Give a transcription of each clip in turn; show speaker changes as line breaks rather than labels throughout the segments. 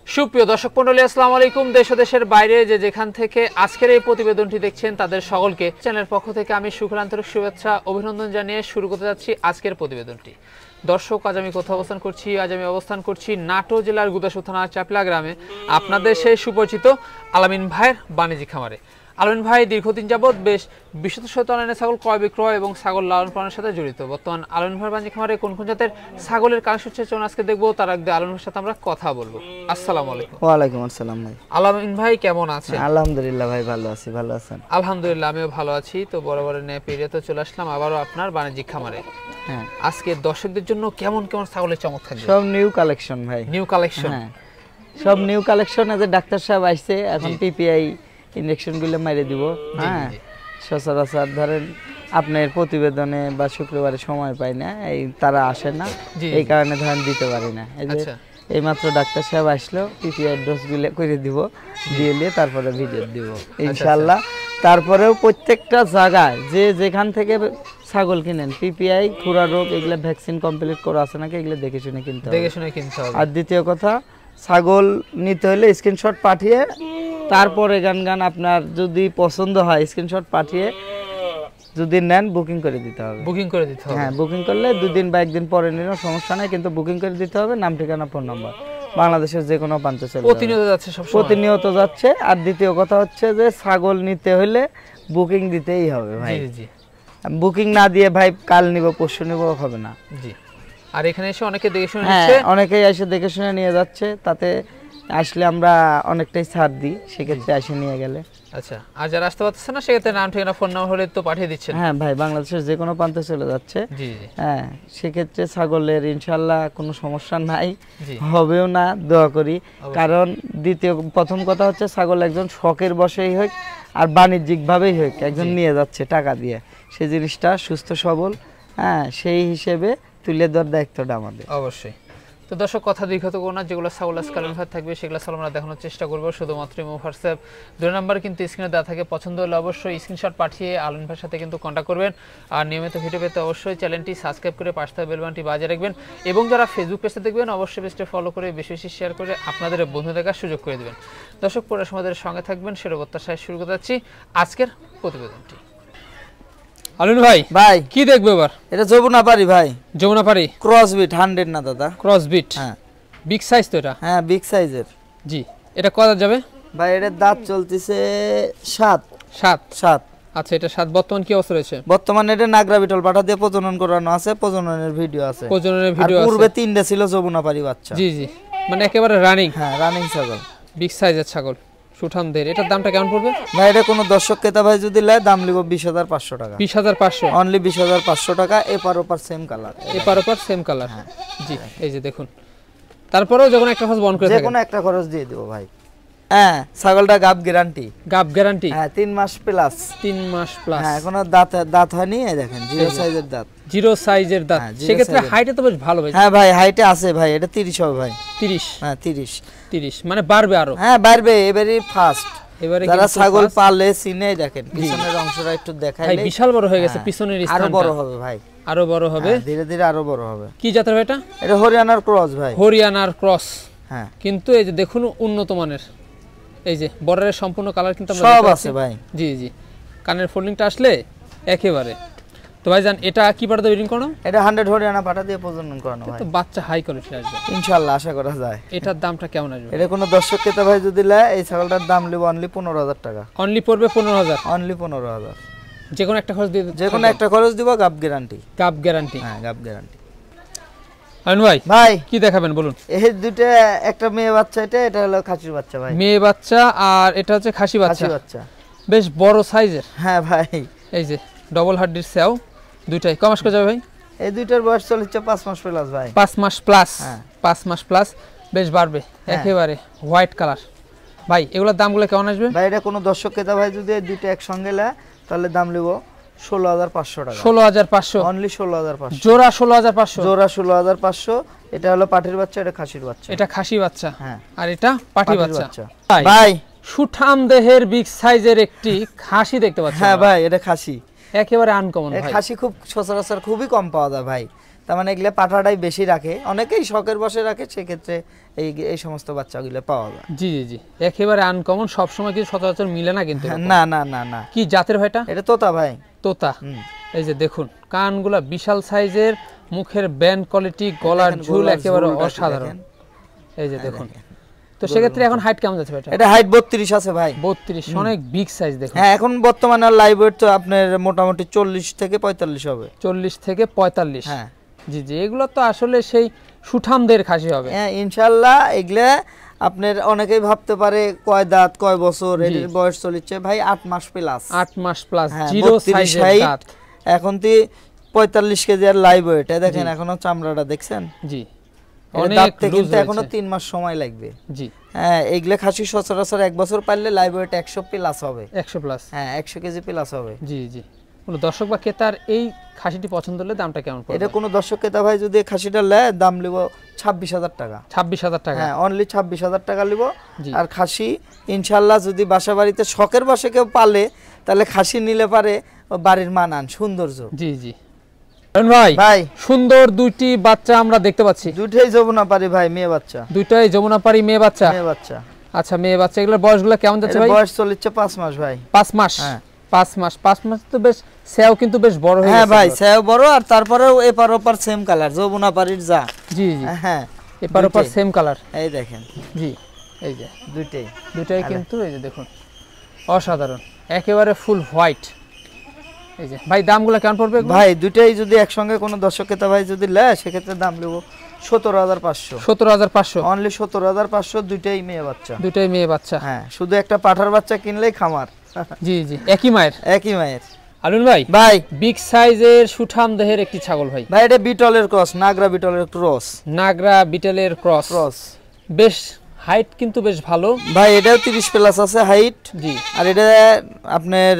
সুপ্রিয় দর্শক মণ্ডলী, আসসালামু আলাইকুম। দেশ ও দেশের বাইরে যে যেখান থেকে আজকের এই প্রতিবেদনটি দেখছেন তাদের সকলকে চ্যানেলের পক্ষ থেকে আমি শুভেচ্ছা আন্তরিক শুভেচ্ছা অভিনন্দন জানিয়ে শুরু করতে যাচ্ছি আজকের প্রতিবেদনটি। দর্শক, আজ আমি কোথাও অবস্থান করছি নাটোর জেলার গুদাসু থানার চাপলা গ্রামে, আপনাদের সেই সুপরিচিত আলামিন ভাইয়ের বাণিজ্যিক খামারে। আলামিন ভাই দীর্ঘদিন যাবৎ বেশ বিশুদ্ধ অনলাইনে ছাগল ক্রয় বিক্রয় এবং ছাগল লালন পালনের সাথে জড়িত। বর্তমান আলামিন ভাইয়ের বাণিজ্যিক খামারে কোন কোন জাতের ছাগলের কালেকশন হচ্ছে চলুন আজকে দেখবো, তার আগে আলামিন ভাইয়ের সাথে আমরা কথা বলবো। আসসালামু আলাইকুম।
ওয়ালাইকুম আসসালাম ভাই।
আলামিন ভাই কেমন আছেন?
আলহামদুলিল্লাহ ভাই, ভালো আছি। ভালো আছেন?
আলহামদুলিল্লাহ আমিও ভালো আছি। তো বরাবরের ন্যায় পেরিয়ে চলে আসলাম আবারও আপনার বাণিজ্যিক খামারে। হ্যাঁ, আজকে দর্শকদের জন্য কেমন কেমন ছাগলের চমক থাকবে?
সব নিউ কালেকশন ভাই।
New collection? হ্যাঁ,
সব নিউ কালেকশন। এদের ডাক্তার সাহেব আসছে, এখন পিপিআই ইনজেকশন গুলো মাইরে দিব। হ্যাঁ, সচরাচর ধরেন আপনার প্রতিবেদনে বা শুক্রবারে সময় পাই না, এই তারা আসে না, এই কারণে ধরেন দিতে পারি না। এই যে এইমাত্র ডাক্তার সাহেব আসলো, পিপিআই ডোজ গুলো করে দিব, দিয়ে তারপরে ভিডিও দিব ইনশাআল্লাহ। তারপরেও প্রত্যেকটা জায়গায় যে যেখান থেকে ছাগল কিনেন, পিপিআই, খুরা রোগ, এগুলো ভ্যাকসিন কমপ্লিট করা আছে নাকি এগুলো দেখে শুনে কিনতে হবে। আর দ্বিতীয় কথা, ছাগল নিতে হলে স্ক্রিনশট পাঠিয়ে তারপরে গান আপনার যদি পছন্দ হয় স্ক্রিনশট পাঠিয়ে যদি নেন বুকিং করে দিতে হবে।
বুকিং করে দিতে হবে?
হ্যাঁ, বুকিং করলে 2 দিন বা 1 দিন পরে নিলেও সমস্যা নাই, কিন্তু বুকিং করে দিতে হবে। নাম, ঠিকানা, ফোন নাম্বার, বাংলাদেশের যে কোনো প্রান্তে চলে
প্রতিনিয়ত যাচ্ছে, সব
প্রতিনিয়ত যাচ্ছে। আর দ্বিতীয় কথা হচ্ছে যে ছাগল নিতে হলে বুকিং দিতেই হবে ভাই। জি, বুকিং না দিয়ে ভাই কাল নিব পরশু নিব হবে না। জি।
আর এখানে এসে অনেকে দেখে শুনে নিচ্ছে,
অনেকেই এসে দেখে শুনে নিয়ে যাচ্ছে, তাতে আসলে আমরা অনেকটাই ছাড় দিই সেক্ষেত্রে এসে নিয়ে গেলে।
আচ্ছা, আর যারা আসতে পারতেছে না সেক্ষেত্রে নাম, ঠিকানা, ফোন নাম্বার হলে তো পাঠিয়ে দিচ্ছেন?
হ্যাঁ ভাই, বাংলাদেশের যে কোনো প্রান্তে চলে যাচ্ছে। জি জি। হ্যাঁ, সেক্ষেত্রে ছাগলের ইনশাআল্লাহ কোনো সমস্যা নাই, হবেও না, দোয়া করি। কারণ প্রথম কথা হচ্ছে ছাগল একজন শখের বশেই হোক আর বাণিজ্যিকভাবেই হোক, একজন নিয়ে যাচ্ছে টাকা দিয়ে, সেই জিনিসটা সুস্থ সবল, হ্যাঁ, সেই হিসেবে তুলে দেওয়ার দায়িত্বটা আমাদের।
অবশ্যই। তো দর্শক, কথা দীর্ঘত করো না, যেগুলো ছাগল আজকালের ভাত থাকবে সেগুলো আমরা দেখানোর চেষ্টা করবো। শুধুমাত্র হোয়াটসঅ্যাপ 2 নাম্বার কিন্তু স্ক্রিনে দেওয়া থাকে, পছন্দ হলে অবশ্যই স্ক্রিনশট পাঠিয়ে আলামিন ভাইয়ের সাথে কিন্তু কন্ট্যাক্ট করবেন। আর নিয়মিত ভিডিও পেতে অবশ্যই চ্যানেলটি সাবস্ক্রাইব করে পাশে থাকা বেল বাটনটি বাজিয়ে রাখবেন, এবং যারা ফেসবুক পেজে দেখবেন অবশ্যই পেজটি ফলো করে বেশি বেশি শেয়ার করে আপনাদের বন্ধু দেখার সুযোগ করে দেবেন। দর্শক, পুরো সমাজের সঙ্গে থাকবেন, সেটা প্রত্যাশায় শুরু করতে যাচ্ছি আজকের প্রতিবেদনটি। আলামিন ভাই, কি দেখবে এবার?
এটা যমুনাপাড়ি ভাই।
যমুনাপাড়ি
ক্রসবিট 100 না দাদা?
ক্রসবিট। হ্যাঁ, বিগ সাইজ তো এটা?
হ্যাঁ, বিগ সাইজের।
জি। এটা কত যাবে
ভাই? এটার দাঁত চলতেছে 7।
আচ্ছা, এটা 7। বর্তমান কি অবস্থা রয়েছে?
বর্তমানে এটা নাগরা বিটল পাঠা দিয়ে প্রজনন করানো আছে, প্রজননের ভিডিও আছে।
আর
পূর্বে 3টা ছিল যমুনাপাড়ি বাচ্চা।
জি জি, মানে একেবারে রানিং।
হ্যাঁ, রানিং ছাগল,
বিগ সাইজের ছাগল, সুঠামদের। এটার দামটা কেমন পড়বে
ভাই? এটা কোনো দর্শক ক্রেতা ভাই যদি নেয় দাম লিব 20,500 টাকা।
20,500
অনলি 20,500 টাকা। এপার ওপার সেম কালার,
এপার ওপার সেম কালার। হ্যাঁ জি, এই যে দেখুন। তারপরেও যখন একটা খরচ বন্ধ করে থাকেন,
যে কোনো একটা খরচ দিয়ে দেব ভাই। হ্যাঁ, ছাগলটা গাব গ্যারান্টি।
গাব গ্যারান্টি?
হ্যাঁ, 3 মাস প্লাস।
3 মাস প্লাস।
হ্যাঁ, কোনো দাঁত হয়নি, এই দেখেন জিরো সাইজের দাঁত।
জিরো সাইজের দাঁত। সেক্ষেত্রে হাইটে তো বেশ ভালো ভাই।
হ্যাঁ ভাই, হাইটে আছে ভাই। এটা 30 হবে ভাই।
30?
হ্যাঁ, 30
মানে বাড়বে আরো?
হ্যাঁ, বাড়বে। এবারে ফার্স্ট, যারা ছাগল পালে চিনে দেখেন পিছনের অংশটা একটু দেখাইলে
ভাই বিশাল বড় হয়ে গেছে পিছনের স্থানটা।
আরো বড় হবে ভাই,
আরো বড় হবে,
ধীরে ধীরে আরো বড় হবে।
কি জাতের ভাই এটা?
এটা হরিয়ানার ক্রস ভাই।
হরিয়ানার ক্রস।
হ্যাঁ,
কিন্তু এই যে দেখুন উন্নত মানের, এই যে বর্ডারের সম্পূর্ণ কালার কিন্তু আমরা
সব আছে ভাই।
জি জি, কানের ফোল্ডিংটা আসলে একেবারে। তো ভাইজান, এটা কি পাঠাতে ব্রিডিং করানো?
এটা 100 হরিয়ানা পাঠা দিয়ে প্রজনন করানো ভাই।
তো বাচ্চা হাই কোয়ালিটি আসবে
ইনশাআল্লাহ, আশা করা যায়।
এটার দামটা কেমন আসবে?
এটা কোনো দর্শক ক্রেতা ভাই যদি নেয় এই ছাগলটার দাম লিব অনলি 15,000 টাকা।
অনলি পড়বে 15,000?
অনলি 15,000।
যে কোনো একটা খরচ দিয়ে,
যে কোনো একটা খরচ দিব, গাব গ্যারান্টি।
গাব গ্যারান্টি?
হ্যাঁ, গাব গ্যারান্টি।
আলামিন ভাই কি দেখাবেন বলুন?
এই দুটো, একটা মেয়ে বাচ্চা, এটা হলো খাসির বাচ্চা ভাই।
মেয়ে বাচ্চা আর এটা হচ্ছে খাসি বাচ্চা। বেশ বড় সাইজের।
হ্যাঁ ভাই,
এই যে ডবল হাড্ডির সেও দুইটাই। কয় মাস করে যাবে ভাই?
এই দুইটার বয়স চলছে 5 মাস প্লাস ভাই।
5 মাস প্লাস?
হ্যাঁ,
5 মাস প্লাস। বেশ বাড়বে একেবারে, হোয়াইট কালার। ভাই এগুলোর দামগুলো কেমন আসবে?
ভাই এটা কোনো দর্শক ক্রেতা ভাই যদি এই দুইটা একসঙ্গে নেয় তাহলে দাম লিব 16,500 টাকা।
16,500?
অনলি 16,500।
জোড়া 16,500?
জোড়া 16,500। এটা হলো পাটির বাচ্চা, এটা খাসির বাচ্চা।
এটা খাসি বাচ্চা?
হ্যাঁ।
আর এটা পাটি বাচ্চা।
ভাই
সুঠাম দেহের বিগ সাইজের একটি খাসি দেখতে পাচ্ছি।
হ্যাঁ ভাই, এটা খাসি,
একেবারে আনকমন ভাই।
খাসি খুব সচরাচর খুবই কম পাওয়া যায় ভাই। তার মানে এগুলো পাঠাটাই বেশি রাখে, অনেকেই শখের বসে রাখে, সেক্ষেত্রে এই সমস্ত বাচ্চাগুলো পাওয়া যায়।
জি জি জি, একেবারে আনকমন, সবসময় কিন্তু সচরাচর মিলে না কিন্তু।
না না না না।
কি জাতের ভাইটা?
এটা তোতা ভাই।
তোতা। এই যে দেখুন কানগুলা বিশাল সাইজের, মুখের ব্যান্ড কোয়ালিটি, গলার ঝুল একেবারে অসাধারণ। এই যে দেখুন, তো সেক্ষেত্রে এখন হাইট কেমন যাচ্ছে ভাইটা?
এটা হাইট 32 আছে ভাই।
32, অনেক বিগ সাইজ দেখুন।
হ্যাঁ, এখন বর্তমানে লাইভ ওয়েট তো আপনার মোটামুটি 40 থেকে 45 হবে।
40 থেকে 45।
হ্যাঁ
জি জি, এগুলো তো আসলে সেই সুঠামদের খাসি হবে।
হ্যাঁ ইনশাআল্লাহ। এগুলা আপনার অনেকেই ভাবতে পারে কয় দাঁত কয় বছর, এর বয়স চলছে ভাই 8 মাস প্লাস।
8 মাস প্লাস, জিরো সাইজের দাঁত।
এখন তো 45 কেজি আর লাইভ ওয়েট, দেখেন এখনো চামড়াটা দেখছেন?
জি,
অনেক কিন্তু এখনো 3 মাস সময় লাগবে।
জি
হ্যাঁ, এগুলা খাসি সচরাচর 1 বছর পারলে লাইভ ওয়েট 100 প্লাস হবে।
100 প্লাস,
হ্যাঁ 100 কেজি প্লাস হবে।
জি জি। কোন দর্শক বা ক্রেতার এই খাসিটি পছন্দ হলে দামটা কেমন পড়বে?
এটা কোন দর্শক ক্রেতা ভাই যদি খাসিটা নেয়, দাম নিব 26,000 টাকা।
26,000 টাকা?
হ্যাঁ, অনলি 26,000 টাকা নিব। আর খাসি ইনশাআল্লাহ যদি বাসা বাড়িতে শখের বসে কেউ পালে, তাহলে খাসি নিলে পারে বাড়ির মানান সৌন্দর্য।
জি জি ভাই, ভাই সুন্দর দুইটি বাচ্চা আমরা দেখতে পাচ্ছি।
দুইটাই যমুনাপাড়ি ভাই, মেয়ে বাচ্চা।
দুইটাই যমুনাপাড়ি মেয়ে বাচ্চা?
মেয়ে বাচ্চা।
আচ্ছা, মেয়ে বাচ্চা। এগুলোর বয়সগুলো কেমন যাচ্ছে ভাই?
বয়স চলছে 5 মাস ভাই।
5 মাস? হ্যাঁ 5 মাস। 5 মাস তো বেশ, সেও কিন্তু বেশ বড় হয়ে গেছে।
হ্যাঁ ভাই, সেও বড়, আর তারপরেও এপার ওপার সেম কালার, যমুনাপাড়ির যা।
জি জি
হ্যাঁ,
এপার ওপার সেম কালার।
এই দেখেন।
জি, এই যে
দুইটাই
কিন্তু এই যে দেখুন অসাধারণ, একেবারে ফুল হোয়াইট। এই যে ভাই, দামগুলো কেমন পড়বে
ভাই? দুইটাই যদি একসঙ্গে কোনো দর্শক ক্রেতা ভাই যদি নেয়, সেক্ষেত্রে দাম নেব 17,500।
17,500?
অনলি 17,500। দুইটাই মেয়ে বাচ্চা।
দুইটাই মেয়ে বাচ্চা?
হ্যাঁ, শুধু একটা পাঠার বাচ্চা কিনলেই খামার।
জি জি, একই মায়ের?
একই মায়ের।
আলুন ভাই,
ভাই
বিগ সাইজের সুঠাম দেহের একটি ছাগল ভাই।
ভাই এটা বিটলের ক্রস, নাগরা বিটলের ক্রস।
নাগরা বিটলের ক্রস। বেশ হাইট কিন্তু বেশ ভালো
ভাই, এটাও 30 প্লাস আছে হাইট।
জি।
আর এটা আপনার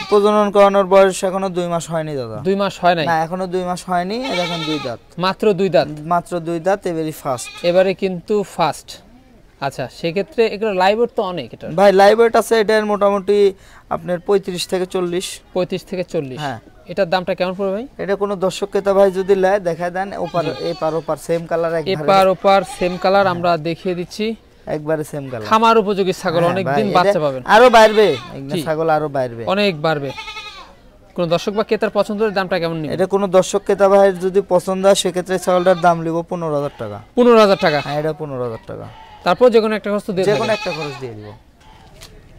প্রজনন করানোর বয়স এখনো 2 মাস হয়নি দাদা।
2 মাস হয় নাই?
না, এখনো 2 মাস হয়নি। এখন 2 দাঁত,
মাত্র 2 দাঁত?
মাত্র 2 দাঁত, এবারে ফার্স্ট।
এবারে কিন্তু ফার্স্ট। আচ্ছা, সেক্ষেত্রে এগুলো লাইভ ওয়েট তো অনেক। এটা
ভাই লাইভ ওয়েট আছে এটার মোটামুটি আপনার 35 থেকে 40।
35 থেকে 40?
হ্যাঁ।
এটার দামটা কেমন পড়বে ভাই?
এটা কোনো দর্শক ক্রেতা ভাই যদি নেয়, দেখায় দেন। এপার ওপার সেম কালার,
এপার ওপার সেম কালার আমরা দেখিয়ে দিচ্ছি,
একবারে সেম কালার।
খামার উপযোগী ছাগল, অনেক দিন বাচ্চা পাবেন।
আরো বাড়বে, ছাগল আরো বাড়বে,
অনেক বাড়বে। কোন দর্শক বা ক্রেতার পছন্দ হলে দামটা কেমন নিবে?
এটা কোনো দর্শক ক্রেতা ভাই যদি পছন্দ হয়, সেক্ষেত্রে ছাগলটার দাম লিব 15,000 টাকা।
15,000 টাকা?
হ্যাঁ, এটা 15,000 টাকা।
তারপর যে কোনো একটা খরচ দিয়ে,
যে কোনো একটা খরচ দিয়ে দিব।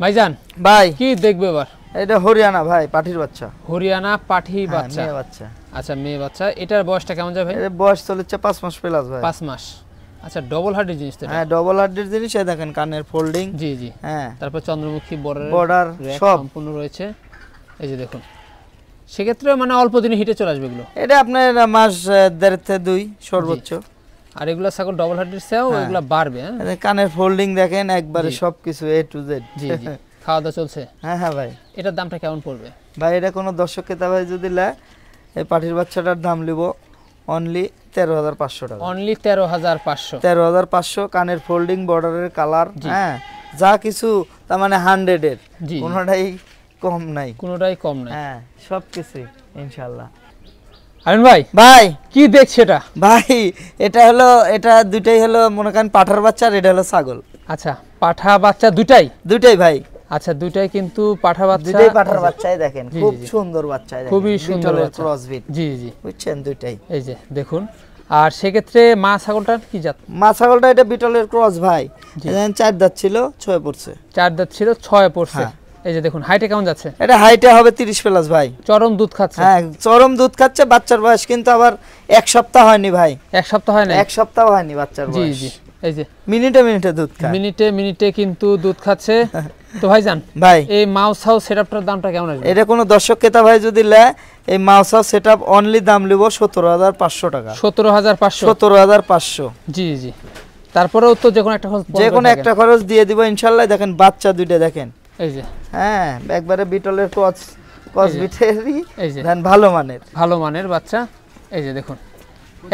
ভাইজান
ভাই
কি দেখবে এবার?
এটা হরিয়ানা ভাই, পাঠির বাচ্চা।
হরিয়ানা পাঠি বাচ্চা?
মেয়ে বাচ্চা।
আচ্ছা, মেয়ে বাচ্চা। এটার বয়সটা কেমন যাবে?
এর বয়স চলছে 5 মাস প্লাস ভাই।
5 মাস। আচ্ছা, ডবল হার্ডের জিনিস তো?
হ্যাঁ, ডবল হার্ডের জিনিস। এই দেখেন কানের ফোল্ডিং।
জি জি।
হ্যাঁ,
তারপর চন্দ্রমুখী
বর্ডার সব
সম্পূর্ণ রয়েছে। এই যে দেখুন, সেক্ষেত্রে মানে অল্প দিনে হিটে চলে আসবে এগুলো?
এটা আপনার মাস 1.5 থেকে 2 সর্বোচ্চ।
আর এগুলো ছাগল ডবল হার্ডের সেও এগুলো বাড়বে? হ্যাঁ,
কানের ফোল্ডিং দেখেন একবারে সবকিছু A to Z।
জি জি। খাওয়া দাওয়া চলছে?
হ্যাঁ হ্যাঁ ভাই।
এটার দামটা কেমন পড়বে
ভাই? এটা কোনো দর্শক ক্রেতা ভাই যদি নেয়, এই পাঠির বাচ্চাটার দাম লিব অনলি 13,500 টাকা।
অনলি 13,500?
13,500। কানের ফোল্ডিং, বর্ডারের কালার, হ্যাঁ যা কিছু, তার মানে 100 এর, কোনোটাই কম নাই।
কোনোটাই কম নাই?
হ্যাঁ, সবকিছু ইনশাআল্লাহ।
আমিন ভাই,
ভাই
কি দেখছ এটা?
ভাই এটা হলো, এটা দুইটাই হলো মনে করেন পাঠার বাচ্চা, আর এটা হলো ছাগল।
আচ্ছা, পাঠা বাচ্চা দুইটাই?
দুইটাই ভাই।
আচ্ছা, দুইটাই কিন্তু পাঠা বাচ্চা?
দুইটাই পাঠার বাচ্চাই। দেখেন খুব সুন্দর বাচ্চা,
খুবই সুন্দর
ক্রসবিট।
জি জি,
বুঝছেন? দুইটাই
এই যে দেখুন। আর সেক্ষেত্রে মা ছাগলটার কি জাত?
মা ছাগলটা এটা বিটলের ক্রস ভাই। দেখেন 4 দাঁত ছিল, 6 পড়ছে।
4 দাঁত ছিল, 6 পড়ছে। এই যে দেখুন, হাইটে কেমন যাচ্ছে?
এটা হাইটে হবে 30 প্লাস ভাই।
চরম দুধ খাচ্ছে?
হ্যাঁ, চরম দুধ খাচ্ছে। বাচ্চার বয়স কিন্তু আবার 1 সপ্তাহ হয়নি ভাই।
1 সপ্তাহ হয় না?
1 সপ্তাহ হয়নি বাচ্চার বয়স।
জি জি, এই যে
মিনিটে মিনিটে দুধ খায়।
মিনিটে মিনিটে কিন্তু দুধ খাচ্ছে। তো ভাইজান
ভাই,
এই মাউস হাউস সেটআপটার দামটা কেমন আসবে?
এটা কোনো দর্শক ক্রেতা ভাই যদি নেয়, এই মাউস হাউস সেটআপ অনলি দাম লিব 17,500 টাকা।
17,500?
17,500।
জি জি। তারপরেও তো যে কোনো একটা খরচ,
যে কোনো একটা খরচ দিয়ে দিব ইনশাআল্লাহ। দেখেন বাচ্চা দুইটা দেখেন।
এই যে
হ্যাঁ, একবারে বিটলের ক্রস বিটেরই।
এই যে
দেন ভালো মানের,
ভালো মানের বাচ্চা। এই যে দেখুন,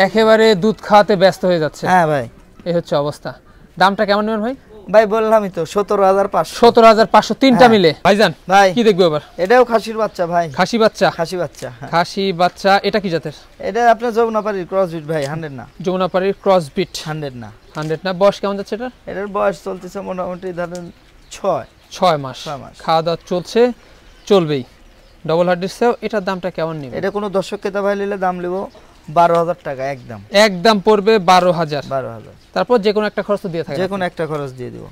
একেবারে দুধ খাওয়াতে ব্যস্ত হয়ে যাচ্ছে।
হ্যাঁ ভাই,
এই হচ্ছে অবস্থা। দামটা কেমন নেবেন ভাই?
ভাই বললামই তো 17,500।
17,500 তিনটা
হ্যাঁ।
মিলে। ভাইজান
ভাই
কি দেখবো এবার?
এটাও খাসির বাচ্চা ভাই,
খাসি বাচ্চা।
খাসি বাচ্চা। হ্যাঁ।
খাসি বাচ্চা, এটা কি জাতের?
এটা আপনার যমুনাপাড়ির ক্রসবিট ভাই, 100 না।
যমুনাপাড়ির ক্রস বিট।
100 না।
100 না। বয়স কেমন যাচ্ছে এটা?
এটার বয়স চলতেছে মোটামুটি ধরেন 6
মাস।
6 মাস।
খাওয়া দাওয়া চলছে, চলবেই। Double hard disk. এটার দামটা কেমন নিবে?
এটা কোনো দর্শক ক্রেতা ভাই নিলে দাম নেব 12,000 টাকা একদম।
একদম পড়বে 12,000।
12,000।
তারপর যে কোনো একটা খরচ তো দিয়ে থাকে।
যে কোনো একটা খরচ দিয়ে দিব।